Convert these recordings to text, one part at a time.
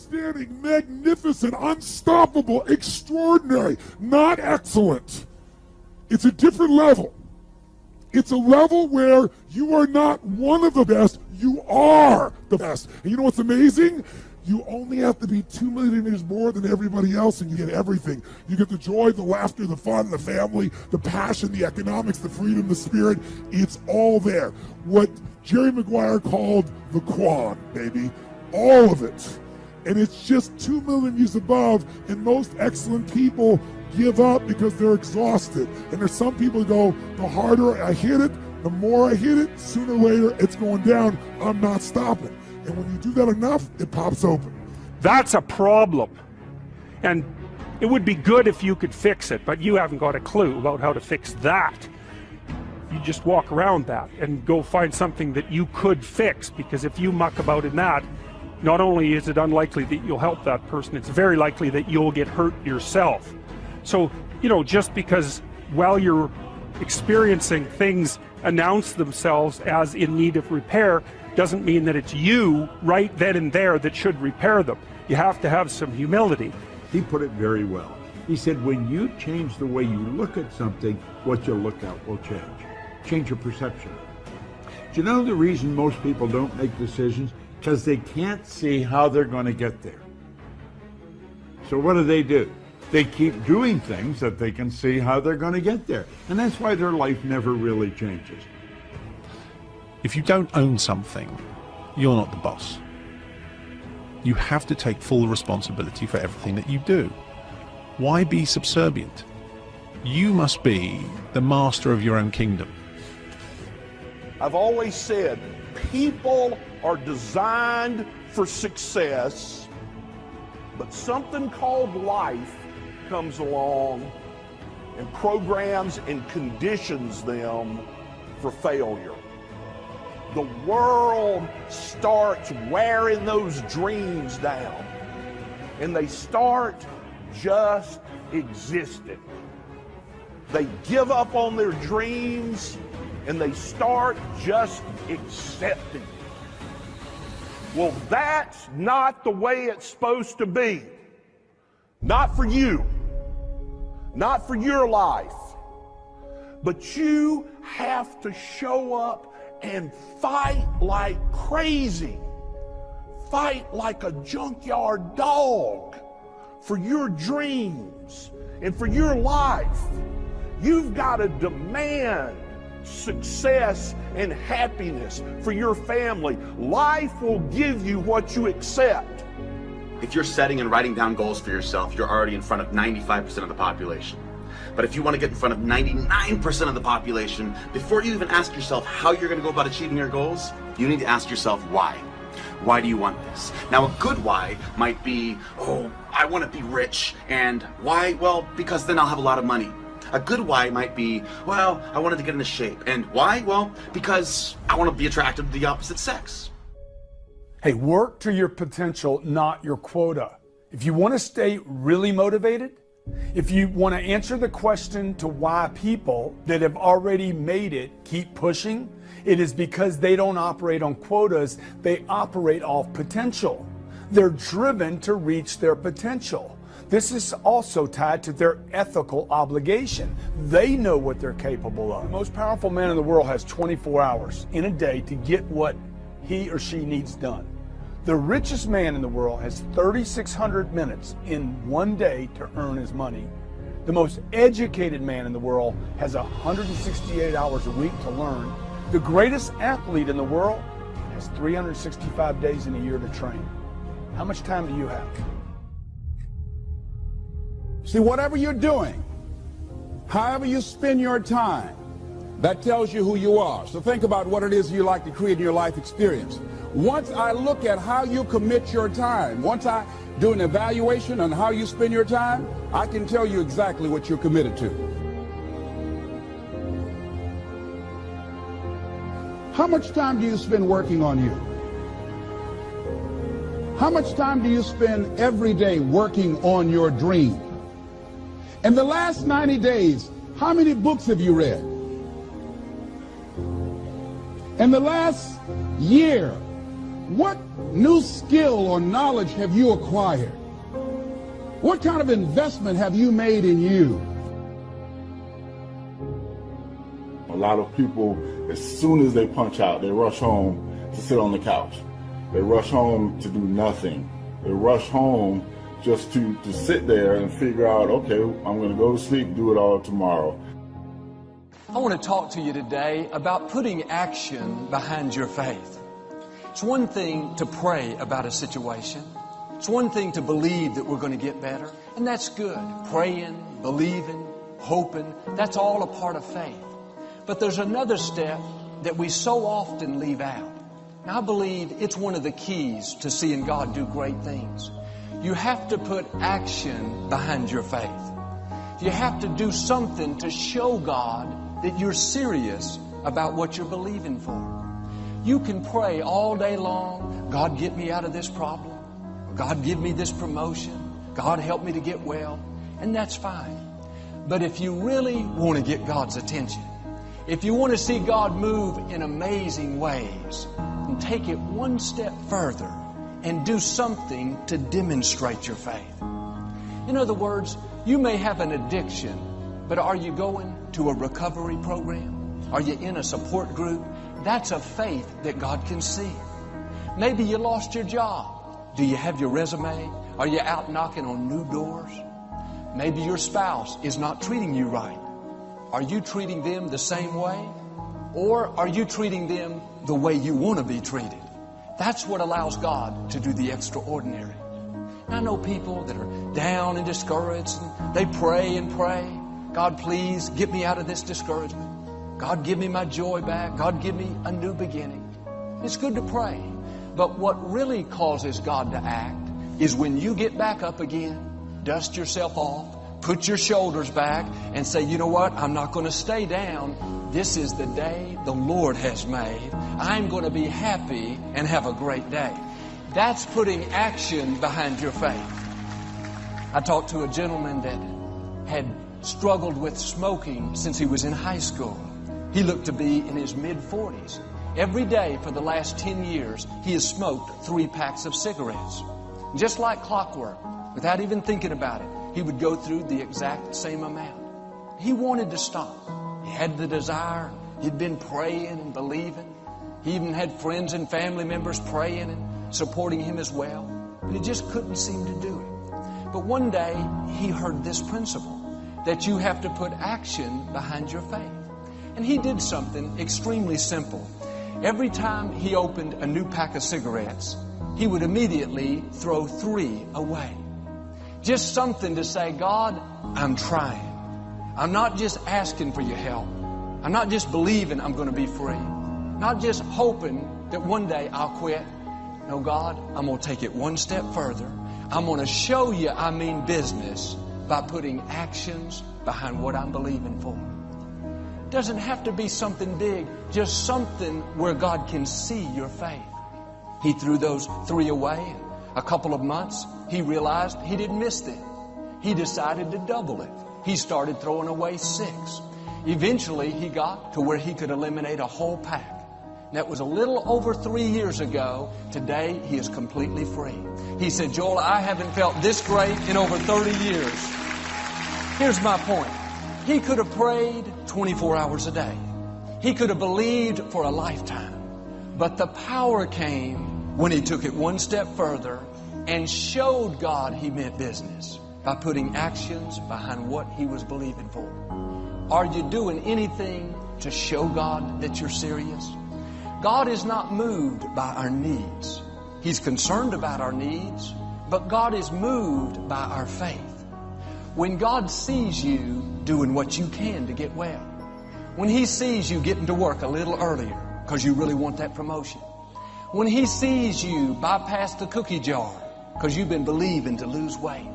outstanding, magnificent, unstoppable, extraordinary, not excellent. It's a different level. It's a level where you are not one of the best, you are the best. And you know what's amazing? You only have to be 2 millionaires more than everybody else and you get everything. You get the joy, the laughter, the fun, the family, the passion, the economics, the freedom, the spirit. It's all there. What Jerry Maguire called the Quan, baby. All of it. And it's just 2 million views above, and most excellent people give up because they're exhausted. And there's some people who go, the harder I hit it, the more I hit it, sooner or later it's going down. I'm not stopping. And when you do that enough, it pops open. That's a problem. And it would be good if you could fix it, but you haven't got a clue about how to fix that. You just walk around that and go find something that you could fix, because if you muck about in that, not only is it unlikely that you'll help that person, it's very likely that you'll get hurt yourself. So, you know, just because while you're experiencing things announce themselves as in need of repair, doesn't mean that it's you right then and there that should repair them. You have to have some humility. He put it very well. He said, when you change the way you look at something, what you look at will change. Change your perception. Do you know the reason most people don't make decisions? Because they can't see how they're going to get there. So what do? They keep doing things that they can see how they're going to get there. And that's why their life never really changes. If you don't own something, you're not the boss. You have to take full responsibility for everything that you do. Why be subservient? You must be the master of your own kingdom. I've always said, people are designed for success, but something called life comes along and programs and conditions them for failure. The world starts wearing those dreams down, and they start just existing. They give up on their dreams, and they start just accepting. Well, that's not the way it's supposed to be. Not for you. Not for your life. But you have to show up and fight like crazy. Fight like a junkyard dog for your dreams and for your life. You've got to demand success and happiness for your family. Life will give you what you accept. If you're setting and writing down goals for yourself, you're already in front of 95% of the population. But if you want to get in front of 99% of the population, before you even ask yourself how you're going to go about achieving your goals, you need to ask yourself why. Why do you want this? Now, a good why might be, oh, I want to be rich. And why? Well, because then I'll have a lot of money. A good why might be, well, I wanted to get into shape. And why? Well, because I want to be attracted to the opposite sex. Hey, work to your potential, not your quota. If you want to stay really motivated, if you want to answer the question to why people that have already made it keep pushing, it is because they don't operate on quotas, they operate off potential. They're driven to reach their potential. This is also tied to their ethical obligation. They know what they're capable of. The most powerful man in the world has 24 hours in a day to get what he or she needs done. The richest man in the world has 3,600 minutes in one day to earn his money. The most educated man in the world has 168 hours a week to learn. The greatest athlete in the world has 365 days in a year to train. How much time do you have? See, whatever you're doing, however you spend your time, that tells you who you are. So think about what it is you like to create in your life experience. Once I look at how you commit your time, once I do an evaluation on how you spend your time, I can tell you exactly what you're committed to. How much time do you spend working on you? How much time do you spend every day working on your dream? In the last 90 days, how many books have you read? In the last year, What new skill or knowledge have you acquired? What kind of investment have you made in you? A lot of people, as soon as they punch out, they rush home to sit on the couch. They rush home to do nothing. They rush home just to sit there and figure out, okay, I'm going to go to sleep, do it all tomorrow. I want to talk to you today about putting action behind your faith. It's one thing to pray about a situation. It's one thing to believe that we're going to get better, and that's good. Praying, believing, hoping, that's all a part of faith. But there's another step that we so often leave out. And I believe it's one of the keys to seeing God do great things. You have to put action behind your faith. You have to do something to show God that you're serious about what you're believing for. You can pray all day long, God, get me out of this problem. God, give me this promotion. God, help me to get well. And that's fine. But if you really want to get God's attention, if you want to see God move in amazing ways, then take it one step further and do something to demonstrate your faith. In other words, you may have an addiction, but are you going to a recovery program? Are you in a support group? That's a faith that God can see. Maybe you lost your job. Do you have your resume? Are you out knocking on new doors? Maybe your spouse is not treating you right. Are you treating them the same way? Or are you treating them the way you want to be treated? That's what allows God to do the extraordinary. And I know people that are down and discouraged, and they pray and pray. God, please get me out of this discouragement. God, give me my joy back. God, give me a new beginning. It's good to pray. But what really causes God to act is when you get back up again, dust yourself off, put your shoulders back, and say, you know what? I'm not going to stay down. This is the day the Lord has made. I'm going to be happy and have a great day. That's putting action behind your faith. I talked to a gentleman that had struggled with smoking since he was in high school. He looked to be in his mid-40s. Every day for the last 10 years, he has smoked 3 packs of cigarettes. Just like clockwork, without even thinking about it, he would go through the exact same amount. He wanted to stop. He had the desire. He'd been praying and believing. He even had friends and family members praying and supporting him as well. But he just couldn't seem to do it. But one day, he heard this principle, that you have to put action behind your faith. And he did something extremely simple. Every time he opened a new pack of cigarettes, he would immediately throw 3 away. Just something to say, God, I'm trying. I'm not just asking for your help. I'm not just believing I'm going to be free. Not just hoping that one day I'll quit. No, God, I'm going to take it one step further. I'm going to show you I mean business by putting actions behind what I'm believing for. It doesn't have to be something big, just something where God can see your faith. He threw those 3 away. And a couple of months, he realized he didn't miss them. He decided to double it. He started throwing away 6. Eventually, he got to where he could eliminate a whole pack. That was a little over 3 years ago. Today, he is completely free. He said, Joel, I haven't felt this great in over 30 years. Here's my point. He could have prayed 24 hours a day. He could have believed for a lifetime. But the power came when he took it one step further and showed God he meant business by putting actions behind what he was believing for. Are you doing anything to show God that you're serious? God is not moved by our needs. He's concerned about our needs, but God is moved by our faith. When God sees you doing what you can to get well, when He sees you getting to work a little earlier because you really want that promotion, when He sees you bypass the cookie jar because you've been believing to lose weight,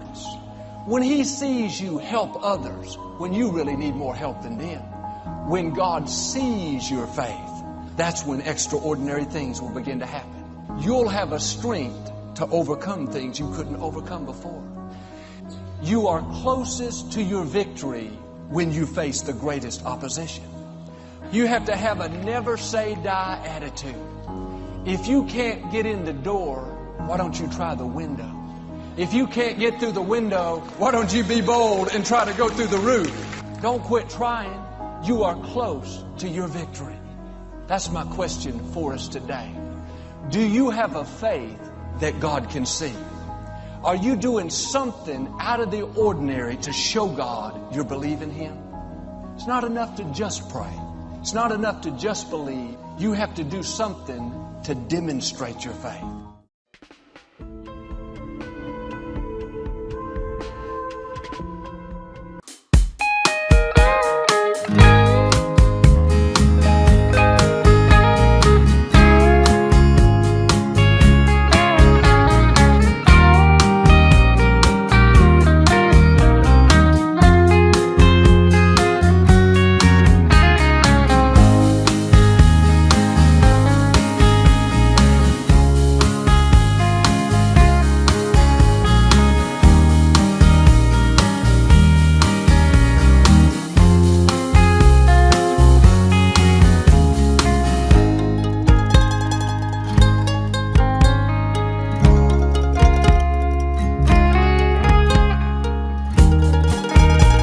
when He sees you help others when you really need more help than them, when God sees your faith, that's when extraordinary things will begin to happen. You'll have a strength to overcome things you couldn't overcome before. You are closest to your victory when you face the greatest opposition. You have to have a never say die attitude. If you can't get in the door, why don't you try the window? If you can't get through the window, why don't you be bold and try to go through the roof? Don't quit trying. You are close to your victory. That's my question for us today. Do you have a faith that God can see? Are you doing something out of the ordinary to show God you're believing Him? It's not enough to just pray. It's not enough to just believe. You have to do something to demonstrate your faith.